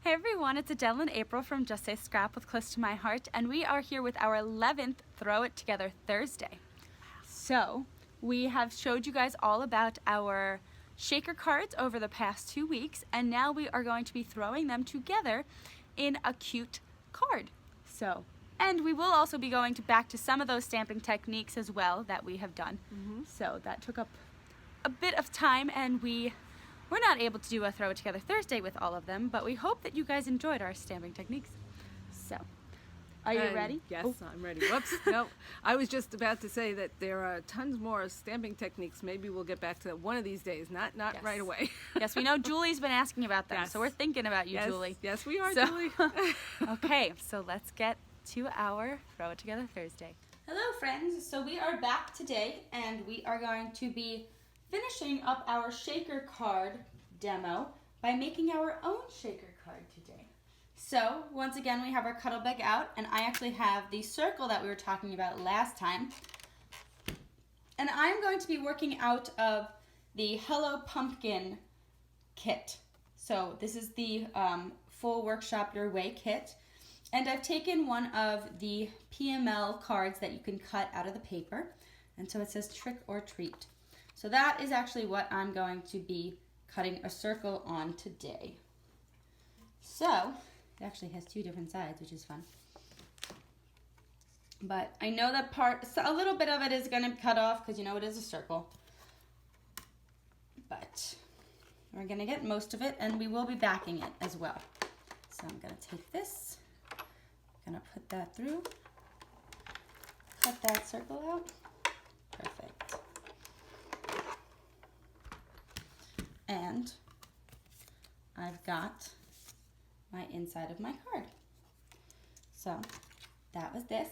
Hey everyone, it's Adele and April from Just Say Scrap with Close to My Heart, and we are here with our 11th Throw It Together Thursday. So, we have showed you guys all about our shaker cards over the past 2 weeks, and now we are going to be throwing them together in a cute card. And we will also be going back to some of those stamping techniques as well that we have done. So that took up a bit of time, and we're not able to do a Throw It Together Thursday with all of them, but we hope that you guys enjoyed our stamping techniques. So, are you ready? Yes, I'm ready. Whoops, no. I was just about to say that there are tons more stamping techniques. Maybe we'll get back to that one of these days, not Yes. right away. Yes, we know Julie's been asking about them, so we're thinking about you, Yes, Julie. yes, we are, So- Julie. Okay, so let's get to our Throw It Together Thursday. Hello friends, so we are back today and we are going to be finishing up our shaker card demo by making our own shaker card today. So once again we have our cuddle bag out, and I actually have the circle that we were talking about last time. And I'm going to be working out of the Hello Pumpkin kit. So this is the full Workshop Your Way kit. And I've taken one of the PML cards that you can cut out of the paper. And so it says Trick or Treat. So that is actually what I'm going to be cutting a circle on today. So it actually has two different sides, which is fun. But I know that so a little bit of it is going to cut off because you know it is a circle. But we're going to get most of it, and we will be backing it as well. So I'm going to take this, I'm going to put that through, cut that circle out. Perfect. And I've got my inside of my card. So that was this.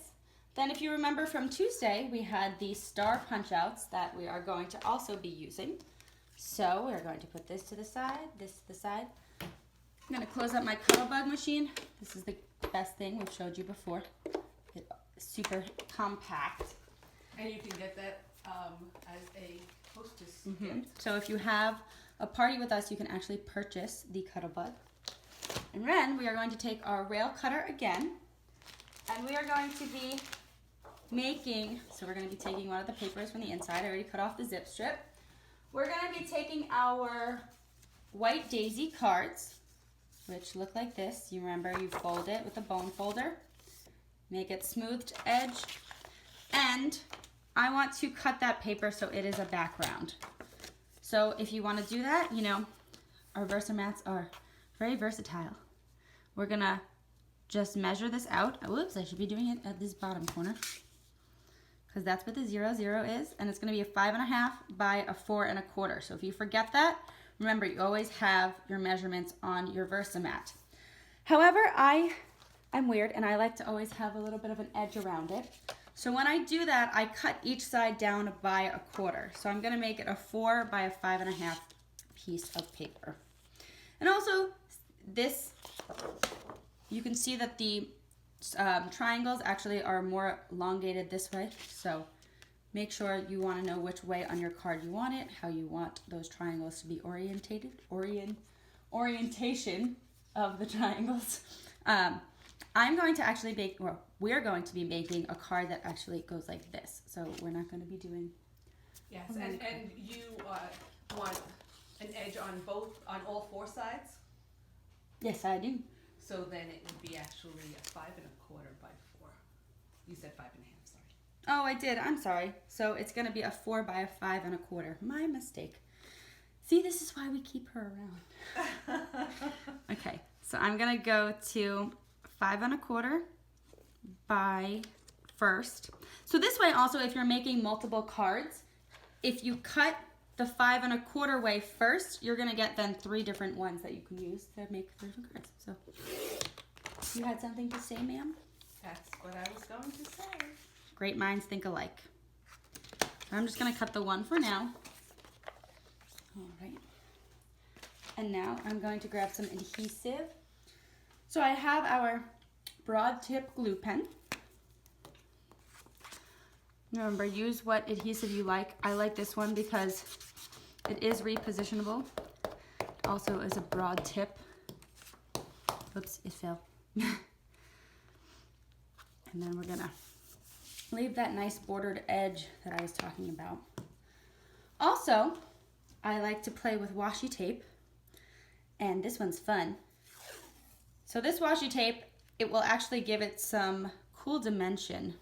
Then if you remember from Tuesday, we had the star punch outs that we are going to also be using. So we're going to put this to the side, this to the side. I'm going to close up my cuddle bug machine. This is the best thing we've showed you before. It's super compact. And you can get that as a hostess gift. So if you have a party with us, you can actually purchase the cuddle bug. And then we are going to take our rail cutter again, and we are going to be making, so we're going to be taking one of the papers from the inside. I already cut off the zip strip. We're going to be taking our white daisy cards, which look like this. You remember, you fold it with a bone folder, make it smooth to edge, and I want to cut that paper so it is a background. So if you want to do that, you know, our Versamats are very versatile. We're gonna just measure this out. Whoops, I should be doing it at this bottom corner, because that's what the 0, 0 is, and it's gonna be a 5.5 by a 4 1/4. So if you forget that, remember you always have your measurements on your Versamat. However, I'm weird and I like to always have a little bit of an edge around it. So when I do that, I cut each side down by 1/4. So I'm gonna make it a 4 by a 5.5 piece of paper. And also this, you can see that the triangles actually are more elongated this way. So make sure you want to know which way on your card you want it, how you want those triangles to be orientated, orientation of the triangles. I'm going to actually make, or we're going to be making a card that actually goes like this. So we're not going to be doing. Yes, and you want an edge on all 4 sides? Yes, I do. So then it would be actually a 5 1/4 by 4. You said 5.5, sorry. Oh, I did. I'm sorry. So it's going to be a 4 by a 5 1/4. My mistake. See, this is why we keep her around. Okay, so I'm going to go to 5 1/4 by first. So this way also, if you're making multiple cards, if you cut the 5 1/4 way first, you're going to get then 3 different ones that you can use to make 3 different cards. So you had something to say, ma'am? That's what I was going to say. Great minds think alike. I'm just going to cut the one for now. All right. And now I'm going to grab some adhesive. So I have our broad tip glue pen. Remember, use what adhesive you like. I like this one because it is repositionable. It also is a broad tip. Whoops, it fell. And then we're gonna leave that nice bordered edge that I was talking about. Also, I like to play with washi tape, and this one's fun. So this washi tape, it will actually give it some cool dimension.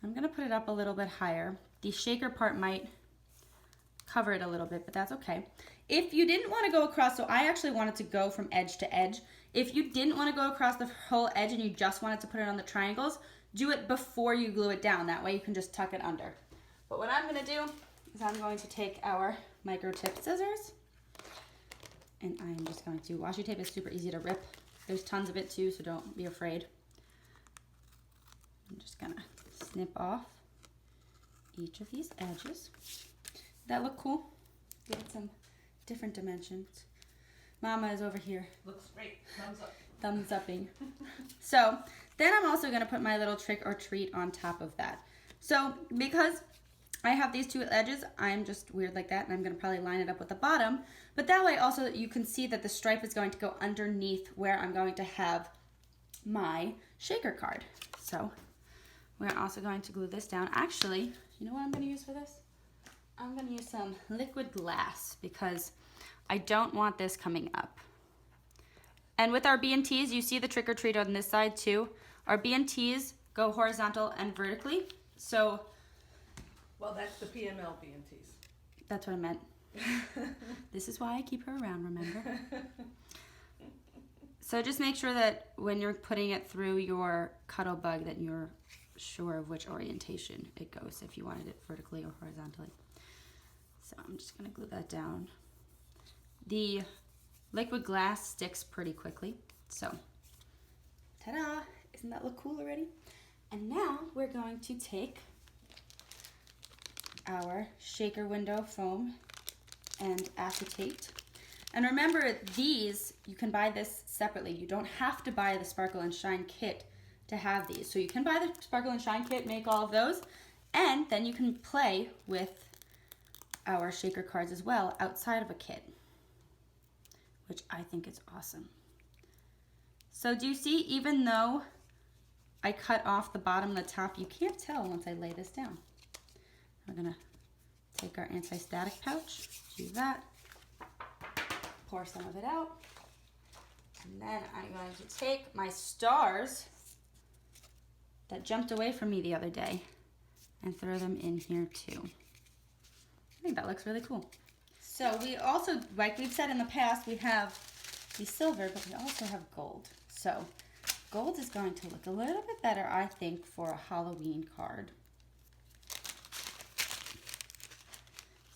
I'm gonna put it up a little bit higher. The shaker part might cover it a little bit, but that's okay. If you didn't want to go across, so I actually wanted to go from edge to edge. If you didn't want to go across the whole edge and you just wanted to put it on the triangles, do it before you glue it down. That way you can just tuck it under. But what I'm gonna do is I'm going to take our micro tip scissors, and I'm just going to, washi tape is super easy to rip. There's tons of it too, so don't be afraid. I'm just gonna snip off each of these edges. That look cool? Give it some different dimensions. Mama is over here. Looks great. Thumbs up. Thumbs upping. So then I'm also gonna put my little trick or treat on top of that. So because I have these two edges, I'm just weird like that, and I'm gonna probably line it up with the bottom, but that way also you can see that the stripe is going to go underneath where I'm going to have my shaker card. So we're also going to glue this down. Actually, you know what I'm gonna use for this? I'm gonna use some liquid glass because I don't want this coming up. And with our B&Ts, you see the trick or treat on this side too. Our B&Ts go horizontal and vertically. So, well, that's the PML B&Ts. That's what I meant. This is why I keep her around, remember? So just make sure that when you're putting it through your cuddle bug that you're sure of which orientation it goes, if you wanted it vertically or horizontally. So I'm just gonna glue that down. The liquid glass sticks pretty quickly, so ta-da! Doesn't that look cool already? And now we're going to take our shaker window foam and acetate. And remember, these, you can buy this separately. You don't have to buy the Sparkle and Shine kit to have these. So you can buy the Sparkle and Shine kit, make all of those, and then you can play with our shaker cards as well outside of a kit, which I think is awesome. So do you see, even though I cut off the bottom and the top, you can't tell once I lay this down. We're gonna take our anti-static pouch, do that, pour some of it out, and then I'm going to take my stars that jumped away from me the other day and throw them in here too. I think that looks really cool. So we also, like we've said in the past, we have the silver, but we also have gold. So gold is going to look a little bit better, I think, for a Halloween card.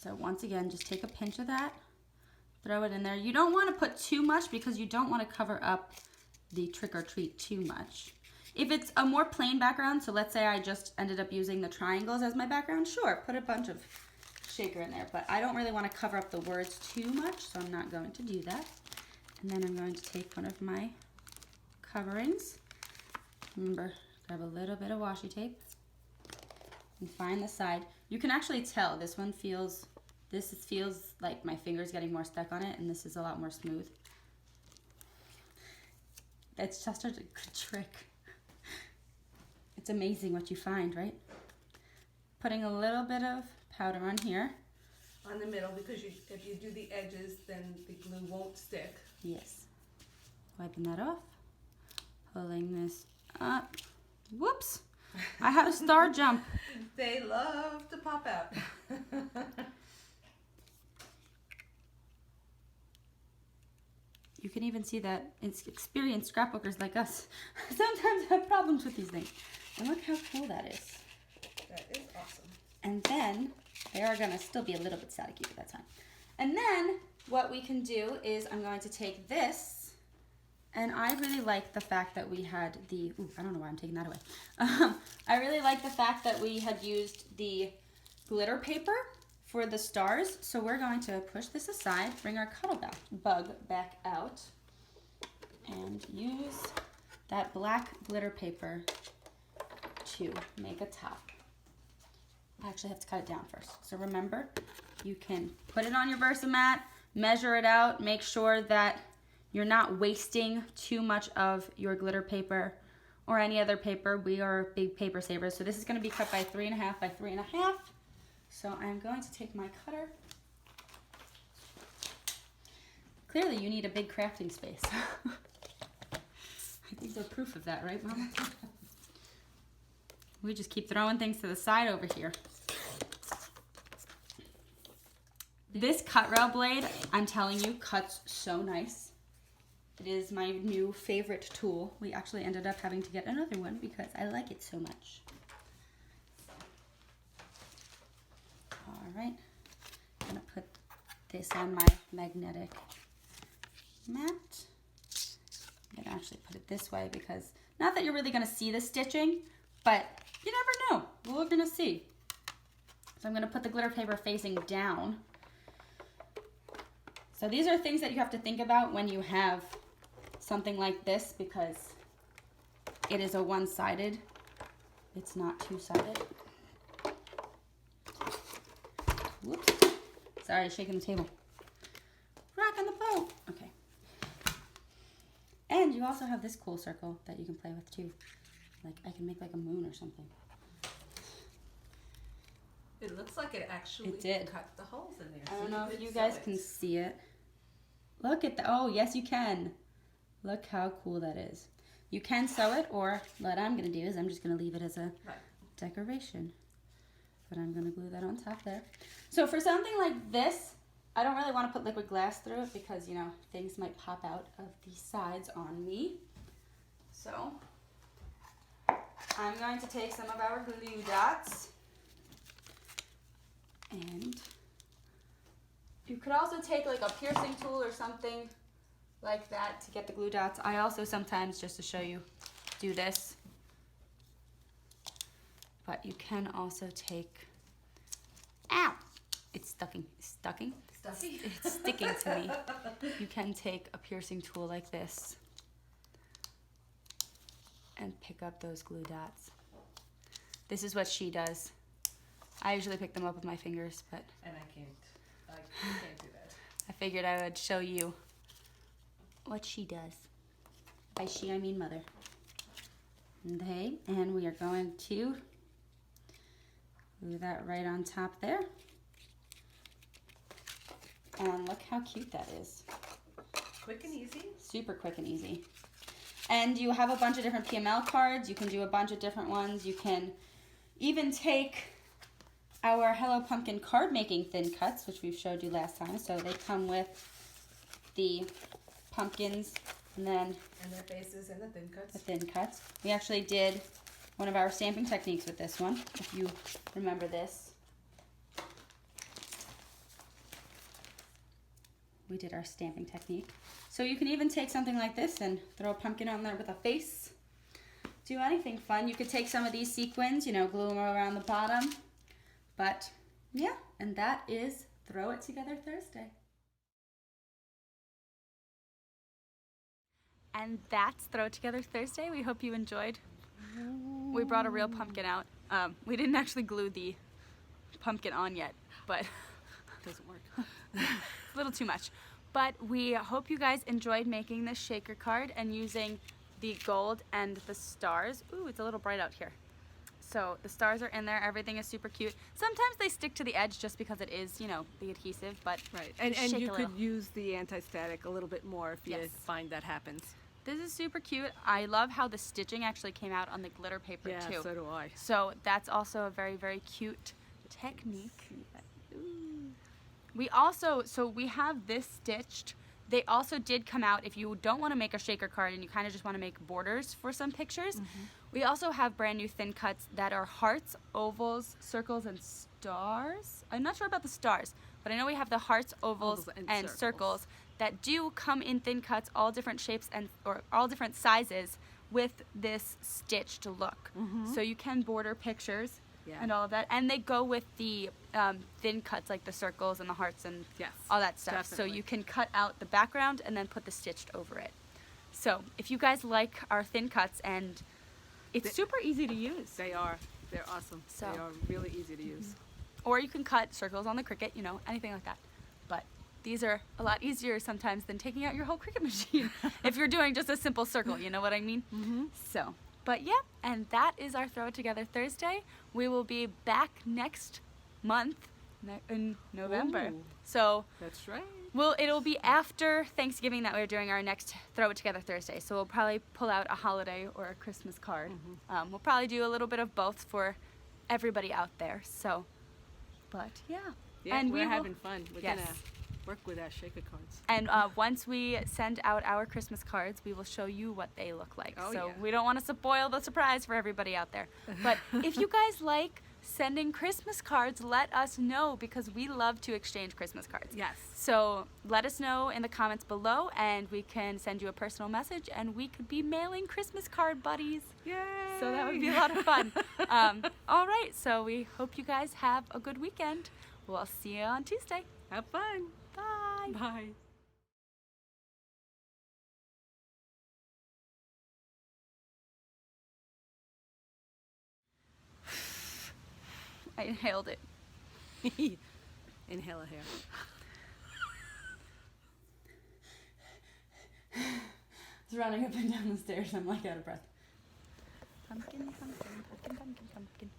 So once again, just take a pinch of that, throw it in there. You don't want to put too much because you don't want to cover up the trick or treat too much. If it's a more plain background, so let's say I just ended up using the triangles as my background, sure, put a bunch of shaker in there, but I don't really want to cover up the words too much, so I'm not going to do that. And then I'm going to take one of my coverings. Remember, grab a little bit of washi tape and find the side. You can actually tell this one feels, feels like my finger's getting more stuck on it, and this is a lot more smooth. It's just a good trick. It's amazing what you find, right? Putting a little bit of powder on here. On the middle, because if you do the edges, then the glue won't stick. Yes. Wiping that off. Pulling this up. Whoops! I had a star jump. They love to pop out. You can even see that experienced scrapbookers like us sometimes have problems with these things. And look how cool that is. That is awesome. And then they are gonna still be a little bit staticky, but that's fine. And then what we can do is I'm going to take this, and I really like the fact that we had the, ooh, I don't know why I'm taking that away. I really like the fact that we had used the glitter paper for the stars. So we're going to push this aside, bring our cuddle bug back out, and use that black glitter paper to make a top. I actually have to cut it down first. So remember, you can put it on your Versamat, measure it out, make sure that you're not wasting too much of your glitter paper or any other paper. We are big paper savers. So this is going to be cut by 3.5 by 3.5. So I'm going to take my cutter. Clearly you need a big crafting space. I think they're proof of that, right, Mama? We just keep throwing things to the side over here. This cut rail blade, I'm telling you, cuts so nice. It is my new favorite tool. We actually ended up having to get another one because I like it so much. All right, I'm gonna put this on my magnetic mat. I'm gonna actually put it this way because not that you're really gonna see the stitching, but you never know. We're gonna see. So I'm gonna put the glitter paper facing down. So these are things that you have to think about when you have something like this because it is a one-sided. It's not two-sided. Whoops. Sorry, shaking the table. Rocking the boat. Okay. And you also have this cool circle that you can play with too. Like I can make like a moon or something. It looks like it actually cut the holes in there. I don't know if you guys can see it. Look at the, oh yes you can. Look how cool that is. You can sew it, or what I'm gonna do is I'm just gonna leave it as a decoration. But I'm gonna glue that on top there. So for something like this, I don't really want to put liquid glass through it because, you know, things might pop out of the sides on me. So I'm going to take some of our glue dots, and you could also take like a piercing tool or something like that to get the glue dots. I also sometimes, just to show you, do this. But you can also take, ow, it's sticking. Stuffy? It's sticking to me. You can take a piercing tool like this and pick up those glue dots. This is what she does. I usually pick them up with my fingers, but And I can't do that. I figured I would show you what she does. By she, I mean mother. Okay, and we are going to glue that right on top there. And look how cute that is. Quick and easy. Super quick and easy. And you have a bunch of different PML cards. You can do a bunch of different ones. You can even take our Hello Pumpkin card making thin cuts, which we've showed you last time. So they come with the pumpkins and then their faces and the thin cuts. The thin cuts. We actually did one of our stamping techniques with this one, if you remember this. We did our stamping technique. So you can even take something like this and throw a pumpkin on there with a face. Do anything fun. You could take some of these sequins, you know, glue them around the bottom. But yeah, and that is Throw It Together Thursday. And that's Throw It Together Thursday. We hope you enjoyed. We brought a real pumpkin out. We didn't actually glue the pumpkin on yet, but it doesn't work. It's a little too much. But we hope you guys enjoyed making this shaker card and using the gold and the stars. Ooh, it's a little bright out here. So the stars are in there. Everything is super cute. Sometimes they stick to the edge just because it is, you know, the adhesive, but right. And you could use the anti-static a little bit more if you find that happens. This is super cute. I love how the stitching actually came out on the glitter paper too. Yeah, so do I. So that's also a very, very cute technique. Ooh. We also, so we have this stitched. They also did come out, if you don't want to make a shaker card and you kind of just want to make borders for some pictures, we also have brand new thin cuts that are hearts, ovals, circles, and stars. I'm not sure about the stars, but I know we have the hearts, ovals, and circles that do come in thin cuts, all different shapes and or all different sizes with this stitched look. So you can border pictures and all of that, and they go with the thin cuts like the circles and the hearts and all that stuff. Definitely. So you can cut out the background and then put the stitched over it. So if you guys like our thin cuts, and it's super easy to use. They are. They're awesome. So, they are really easy to use. Or you can cut circles on the Cricut, you know, anything like that. But these are a lot easier sometimes than taking out your whole Cricut machine if you're doing just a simple circle, you know what I mean? Mm-hmm. So, but yeah, and that is our Throw It Together Thursday. We will be back next month in November. Ooh. So That's right. well, it'll be after Thanksgiving that we're doing our next Throw It Together Thursday. So we'll probably pull out a holiday or a Christmas card. We'll probably do a little bit of both for everybody out there. So, but yeah. Yeah, and we're having fun. We're Yes. gonna work with our shaker cards. And once we send out our Christmas cards, we will show you what they look like. Oh, so yeah. we don't want to spoil the surprise for everybody out there. But if you guys like sending Christmas cards, let us know, because we love to exchange Christmas cards. Yes. So let us know in the comments below, and we can send you a personal message, and we could be mailing Christmas card buddies. Yay! So that would be a lot of fun. All right, so we hope you guys have a good weekend. We'll see you on Tuesday. Have fun. Bye. Bye. I inhaled it. Inhale a hair. It's running up and down the stairs. I'm like out of breath. Pumpkin, pumpkin, pumpkin, pumpkin, pumpkin.